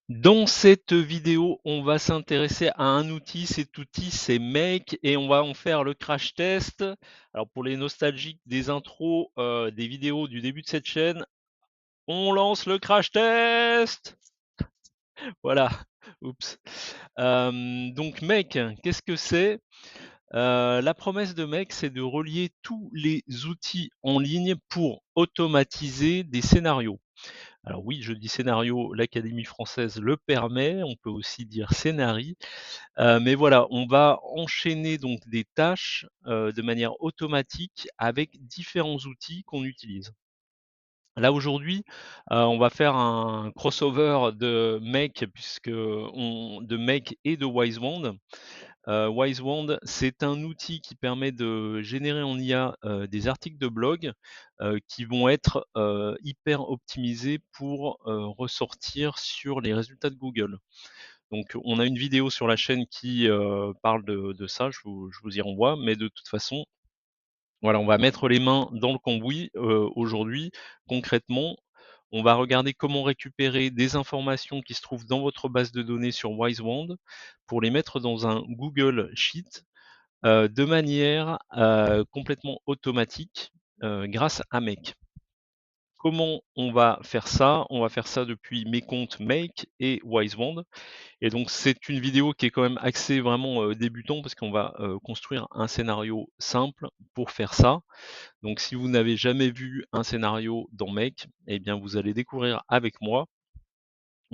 Dans cette vidéo, on va s'intéresser à un outil. Cet outil, c'est Make et on va en faire le crash test. Alors pour les nostalgiques des intros, des vidéos du début de cette chaîne, on lance le crash test! Voilà, oups. Donc Make, qu'est-ce que c'est? La promesse de Make, c'est de relier tous les outils en ligne pour automatiser des scénarios. Alors oui, je dis scénario, l'Académie française le permet, on peut aussi dire scénarii, mais voilà, on va enchaîner donc des tâches, de manière automatique avec différents outils qu'on utilise. Là aujourd'hui, on va faire un crossover de Make de Make et de Wisewand. Wisewand, c'est un outil qui permet de générer en IA, des articles de blog, qui vont être, hyper optimisés pour, ressortir sur les résultats de Google. Donc on a une vidéo sur la chaîne qui, parle de ça, je vous y renvoie, mais de toute façon, voilà, on va mettre les mains dans le cambouis, aujourd'hui. Concrètement, on va regarder comment récupérer des informations qui se trouvent dans votre base de données sur Wisewand pour les mettre dans un Google Sheet, de manière, complètement automatique, grâce à Make. Comment on va faire ça? On va faire ça depuis mes comptes Make et Wisewand et donc c'est une vidéo qui est quand même axée vraiment, débutant parce qu'on va, construire un scénario simple pour faire ça. Donc si vous n'avez jamais vu un scénario dans Make, eh bien vous allez découvrir avec moi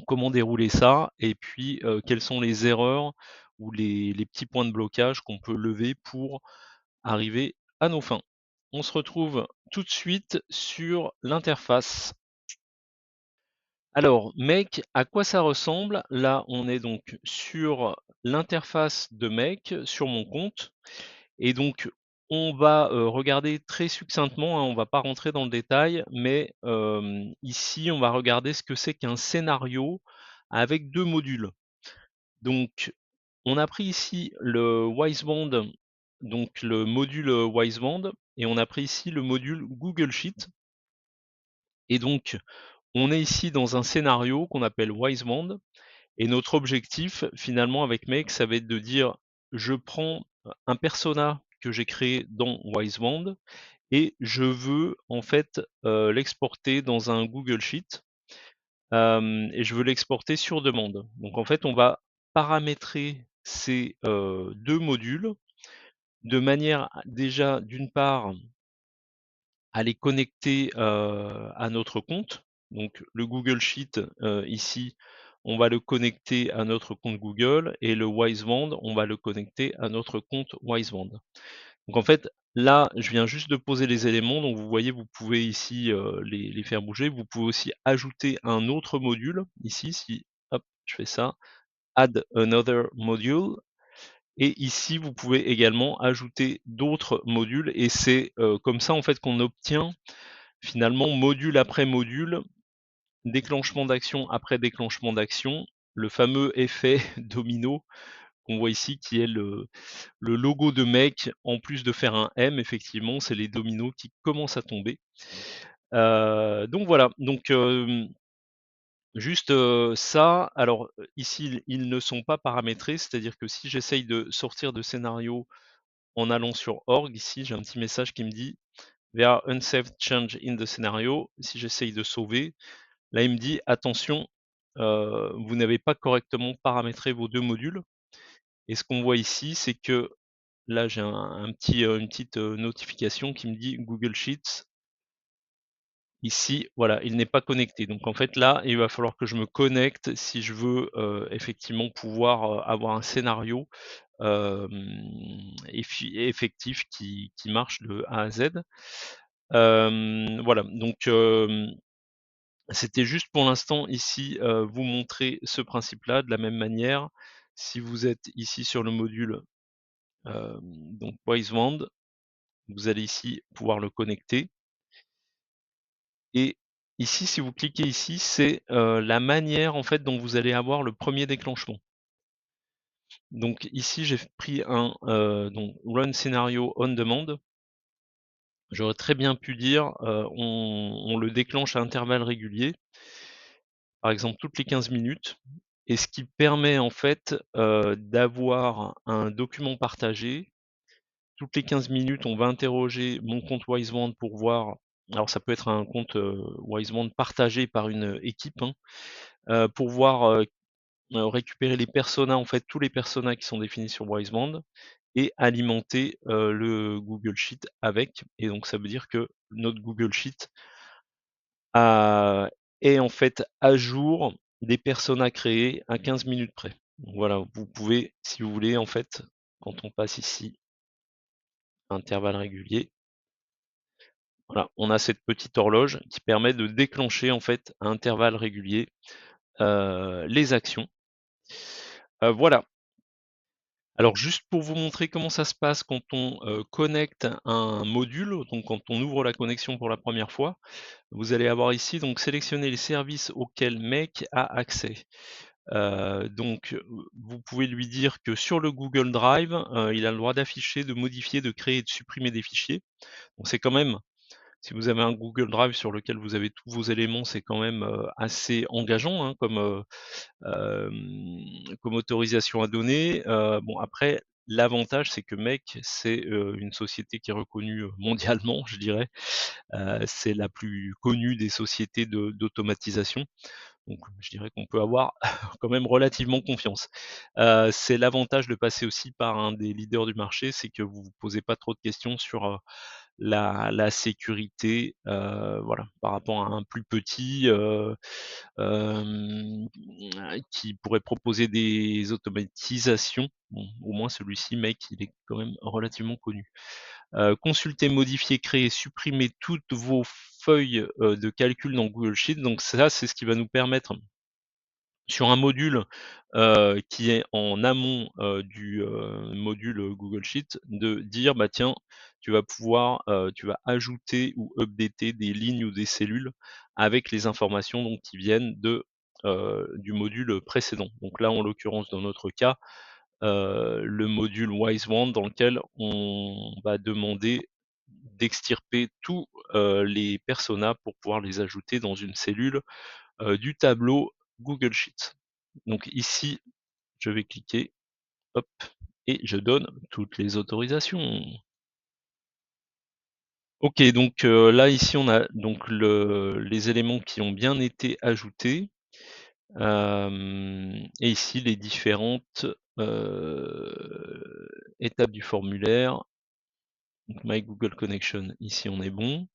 comment dérouler ça et puis, quelles sont les erreurs ou les petits points de blocage qu'on peut lever pour arriver à nos fins. On se retrouve tout de suite sur l'interface. Alors, Make, à quoi ça ressemble? Là, on est donc sur l'interface de Make, sur mon compte. Et donc, on va regarder très succinctement, hein, on va pas rentrer dans le détail, mais ici, on va regarder ce que c'est qu'un scénario avec deux modules. Donc, on a pris ici le Wiseband, donc le module Wiseband, et on a pris ici le module Google Sheet. Et donc, on est ici dans un scénario qu'on appelle Wiseband, et notre objectif, finalement, avec Make, ça va être de dire, je prends un persona que j'ai créé dans Wiseband et je veux en fait l'exporter dans un Google Sheet et je veux l'exporter sur demande. Donc en fait, on va paramétrer ces deux modules de manière déjà d'une part à les connecter à notre compte. Donc le Google Sheet ici, on va le connecter à notre compte Google et le Wiseband, on va le connecter à notre compte Wiseband. Donc en fait, là, je viens juste de poser les éléments, donc vous voyez, vous pouvez ici les faire bouger. Vous pouvez aussi ajouter un autre module ici, si hop, je fais ça, add another module. Et ici, vous pouvez également ajouter d'autres modules et c'est comme ça en fait qu'on obtient finalement module après module, déclenchement d'action après déclenchement d'action, le fameux effet domino qu'on voit ici qui est le logo de Make, en plus de faire un M, effectivement, c'est les dominos qui commencent à tomber. Donc voilà, donc juste ça. Alors ici, ils ne sont pas paramétrés, c'est-à-dire que si j'essaye de sortir de scénario en allant sur org, ici j'ai un petit message qui me dit There are unsaved change in the scenario. Si j'essaye de sauver, là il me dit attention, vous n'avez pas correctement paramétré vos deux modules. Et ce qu'on voit ici, c'est que là j'ai une petite notification qui me dit Google Sheets. Ici, voilà, il n'est pas connecté. Donc en fait là, il va falloir que je me connecte si je veux effectivement pouvoir avoir un scénario effectif qui marche de A à Z. Voilà, donc c'était juste pour l'instant ici vous montrer ce principe-là. De la même manière, si vous êtes ici sur le module donc Wisewand, vous allez ici pouvoir le connecter. Et ici, si vous cliquez ici, c'est la manière en fait dont vous allez avoir le premier déclenchement. Donc ici, j'ai pris un donc Run Scenario on Demand. J'aurais très bien pu dire on le déclenche à intervalles réguliers. par exemple toutes les 15 minutes, et ce qui permet en fait, d'avoir un document partagé. Toutes les 15 minutes, on va interroger mon compte Wisewand pour voir, alors ça peut être un compte, Wisewand partagé par une, équipe, hein, pour voir, récupérer les personas, en fait, tous les personas qui sont définis sur Wiseband, et alimenter, le Google Sheet avec, et donc ça veut dire que notre Google Sheet a est en fait à jour des personas créés à 15 minutes près. Donc voilà, vous pouvez, si vous voulez, en fait, quand on passe ici, intervalles réguliers, voilà, on a cette petite horloge qui permet de déclencher, en fait, à intervalles réguliers, les actions. Voilà. Alors juste pour vous montrer comment ça se passe quand on, connecte un module, donc quand on ouvre la connexion pour la première fois, vous allez avoir ici donc sélectionner les services auxquels Make a accès. Donc, vous pouvez lui dire que sur le Google Drive, il a le droit d'afficher, de modifier, de créer et de supprimer des fichiers. Donc c'est quand même, si vous avez un Google Drive sur lequel vous avez tous vos éléments, c'est quand même, assez engageant, hein, comme autorisation à donner. Bon après, l'avantage c'est que Make, c'est, une société qui est reconnue, mondialement, je dirais. C'est la plus connue des sociétés d'automatisation. Donc je dirais qu'on peut avoir quand même relativement confiance. C'est l'avantage de passer aussi par un des leaders du marché, c'est que vous vous posez pas trop de questions sur, la sécurité, voilà, par rapport à un plus petit, qui pourrait proposer des automatisations. Bon, au moins celui-ci, Make, il est quand même relativement connu. Consulter, modifier, créer, supprimer toutes vos feuilles, de calcul dans Google Sheets. Donc ça, c'est ce qui va nous permettre, sur un module, qui est en amont, du, module, Google Sheets, de dire: «Bah tiens, tu vas ajouter ou updater des lignes ou des cellules avec les informations donc qui viennent du module, précédent». Donc là, en l'occurrence, dans notre cas, le module WiseWand dans lequel on va demander d'extirper tous, les personas pour pouvoir les ajouter dans une cellule, du tableau Google Sheets. Donc ici, je vais cliquer, hop, et je donne toutes les autorisations. OK, donc là ici on a donc les éléments qui ont bien été ajoutés, et ici les différentes, étapes du formulaire. Donc My Google Connection, ici on est bon.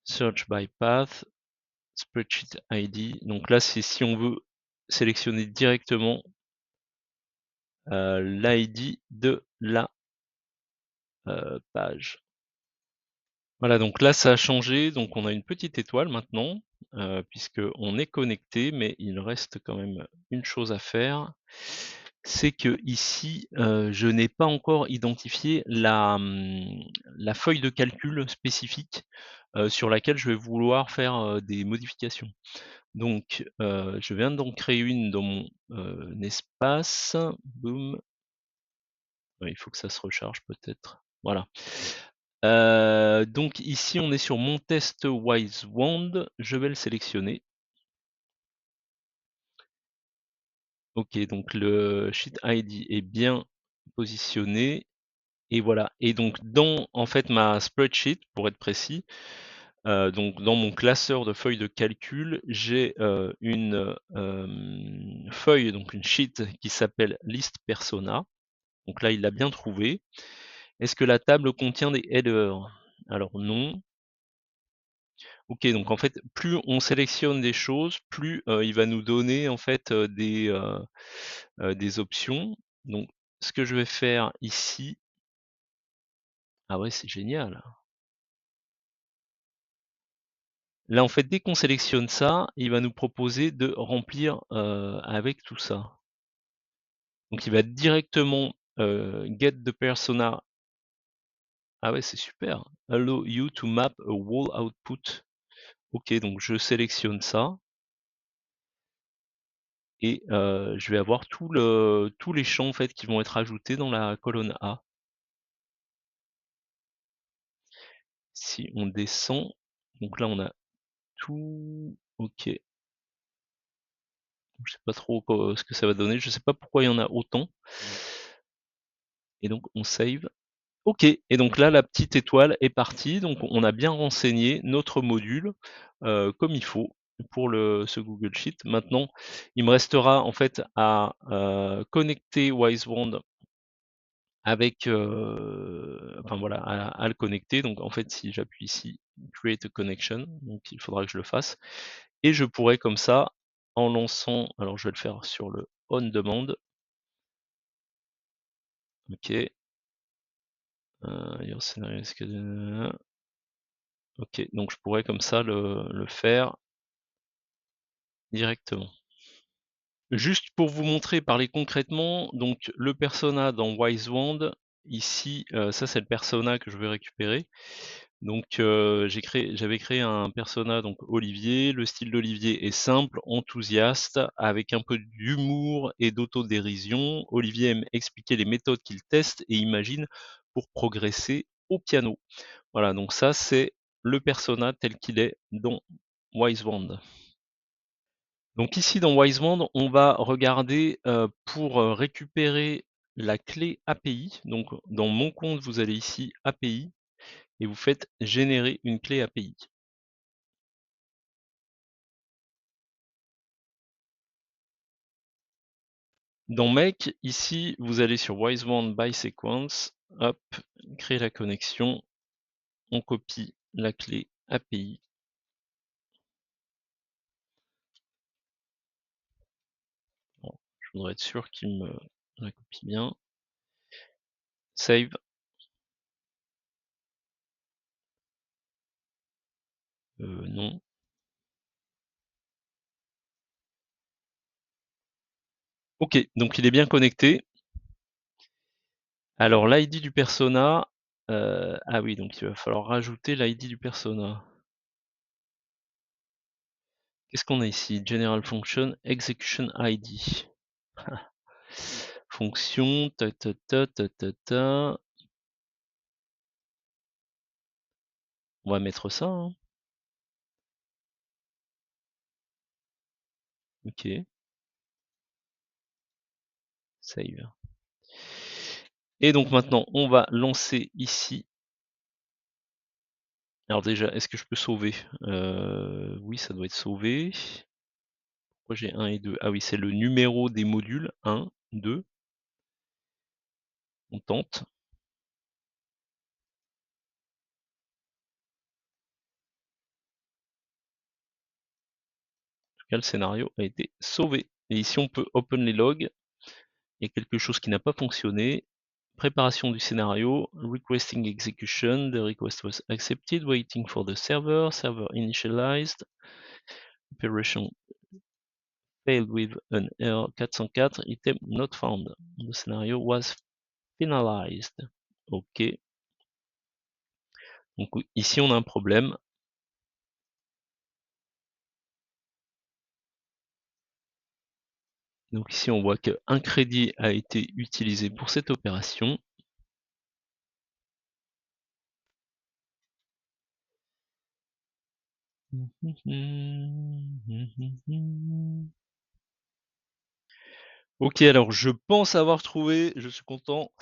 Search by path, Spreadsheet ID. Donc là c'est si on veut sélectionner directement, l'ID de la, page. Voilà, donc là ça a changé, donc on a une petite étoile maintenant, puisqu'on est connecté, mais il reste quand même une chose à faire. C'est que ici, je n'ai pas encore identifié la feuille de calcul spécifique, sur laquelle je vais vouloir faire, des modifications. Donc, je viens d'en créer une dans mon, espace. Boum. Ouais, il faut que ça se recharge peut-être. Voilà. Donc ici, on est sur mon test WiseWand. Je vais le sélectionner. OK, donc le sheet ID est bien positionné, et voilà. Et donc dans, en fait, ma spreadsheet, pour être précis, donc dans mon classeur de feuilles de calcul, j'ai, une, feuille, donc une sheet qui s'appelle list persona. Donc là, il l'a bien trouvé. Est-ce que la table contient des headers? Alors non. OK, donc en fait, plus on sélectionne des choses, plus, il va nous donner en fait, des options. Donc ce que je vais faire ici, ah ouais, c'est génial. Là, en fait, dès qu'on sélectionne ça, il va nous proposer de remplir, avec tout ça. Donc il va directement, get the persona. Ah ouais, c'est super. Allow you to map a wall output. OK, donc je sélectionne ça, et je vais avoir tous les champs en fait qui vont être ajoutés dans la colonne A. Si on descend, donc là on a tout OK. Je sais pas trop ce que ça va donner, je sais pas pourquoi il y en a autant. Et donc on save. OK, et donc là, la petite étoile est partie, donc on a bien renseigné notre module, comme il faut pour ce Google Sheet. Maintenant, il me restera en fait à, connecter Wisewand avec, enfin voilà, à le connecter. Donc en fait, si j'appuie ici, create a connection, donc il faudra que je le fasse, et je pourrais comme ça, en lançant, alors je vais le faire sur le on demand. OK, your scenario is OK, donc je pourrais comme ça le faire directement. Juste pour vous montrer, parler concrètement, donc le persona dans Wisewand, ici, ça c'est le persona que je veux récupérer. Donc j'avais créé un persona, donc Olivier. Le style d'Olivier est simple, enthousiaste, avec un peu d'humour et d'autodérision. Olivier aime expliquer les méthodes qu'il teste et imagine pour progresser au piano. Voilà, donc ça c'est le persona tel qu'il est dans Wisewand. Donc ici dans Wisewand, on va regarder, pour, récupérer la clé API. Donc dans mon compte, vous allez ici API et vous faites générer une clé API. Dans Make, ici, vous allez sur Wisewand by Sequence, hop, créer la connexion, on copie la clé API. Bon, je voudrais être sûr qu'il me la copie bien. Save. Non. OK, donc il est bien connecté. Alors l'ID du persona, ah oui, donc il va falloir rajouter l'ID du persona. Qu'est-ce qu'on a ici? General function execution ID. Fonction, ta ta ta ta ta ta. On va mettre ça, hein. OK, save. Et donc maintenant, on va lancer ici. Alors déjà, est-ce que je peux sauver? Oui, ça doit être sauvé. Pourquoi j'ai 1 et 2? Ah oui, c'est le numéro des modules, 1, 2. On tente. En tout cas, le scénario a été sauvé. Et ici, on peut open les logs. Il y a quelque chose qui n'a pas fonctionné. Préparation du scénario, requesting execution, the request was accepted, waiting for the server, server initialized, operation failed with an error 404, item not found. The scenario was finalized. OK. Donc ici on a un problème. Donc ici on voit qu'un crédit a été utilisé pour cette opération. OK, alors je pense avoir trouvé, je suis content,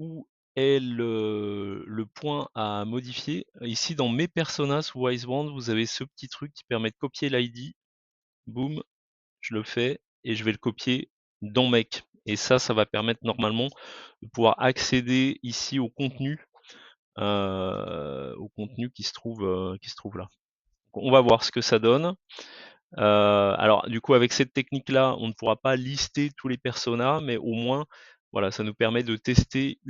où est le point à modifier. Ici dans mes personas sous Wisewand, vous avez ce petit truc qui permet de copier l'ID. Boum, je le fais et je vais le copier dans Make. Et ça va permettre normalement de pouvoir accéder ici au contenu qui se trouve là. Donc, on va voir ce que ça donne. Alors du coup avec cette technique-là, on ne pourra pas lister tous les personas, mais au moins, voilà, ça nous permet de tester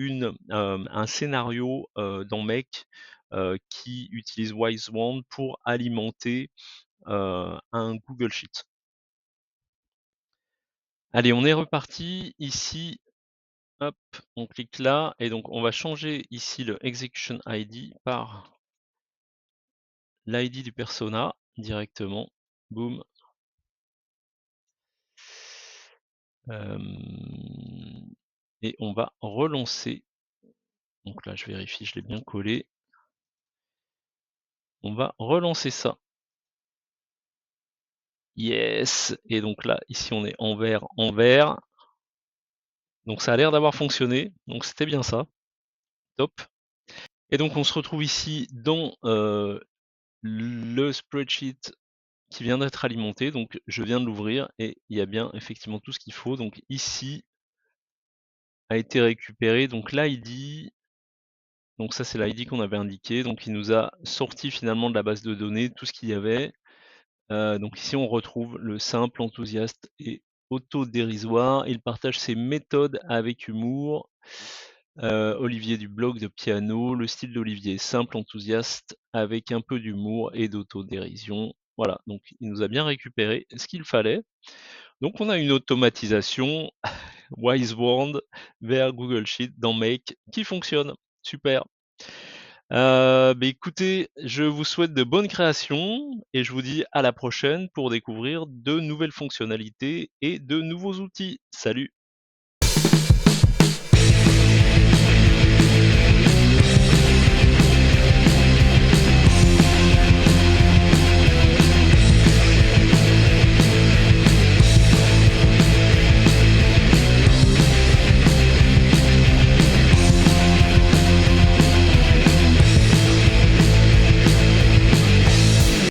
un scénario dans Make qui utilise Wisewand pour alimenter un Google Sheet. Allez, on est reparti. Ici, hop, on clique là et donc on va changer ici le execution ID par l'ID du persona directement. Boum. Et on va relancer. Donc là, je vérifie, je l'ai bien collé. On va relancer ça. Yes. Et donc là, ici, on est en vert. Donc ça a l'air d'avoir fonctionné. Donc c'était bien ça. Top. Et donc on se retrouve ici dans le spreadsheet qui vient d'être alimenté. Donc je viens de l'ouvrir et il y a bien effectivement tout ce qu'il faut. Donc ici a été récupéré. Donc l'ID, donc ça c'est l'ID qu'on avait indiqué. Donc il nous a sorti finalement de la base de données tout ce qu'il y avait. Donc ici on retrouve le simple, enthousiaste et autodérisoire. Il partage ses méthodes avec humour. Olivier du blog de piano, le style d'Olivier est simple, enthousiaste, avec un peu d'humour et d'autodérision. Voilà, donc il nous a bien récupéré ce qu'il fallait. Donc on a une automatisation WiseWand vers Google Sheet dans Make qui fonctionne. Super. Écoutez, je vous souhaite de bonnes créations et je vous dis à la prochaine pour découvrir de nouvelles fonctionnalités et de nouveaux outils. Salut!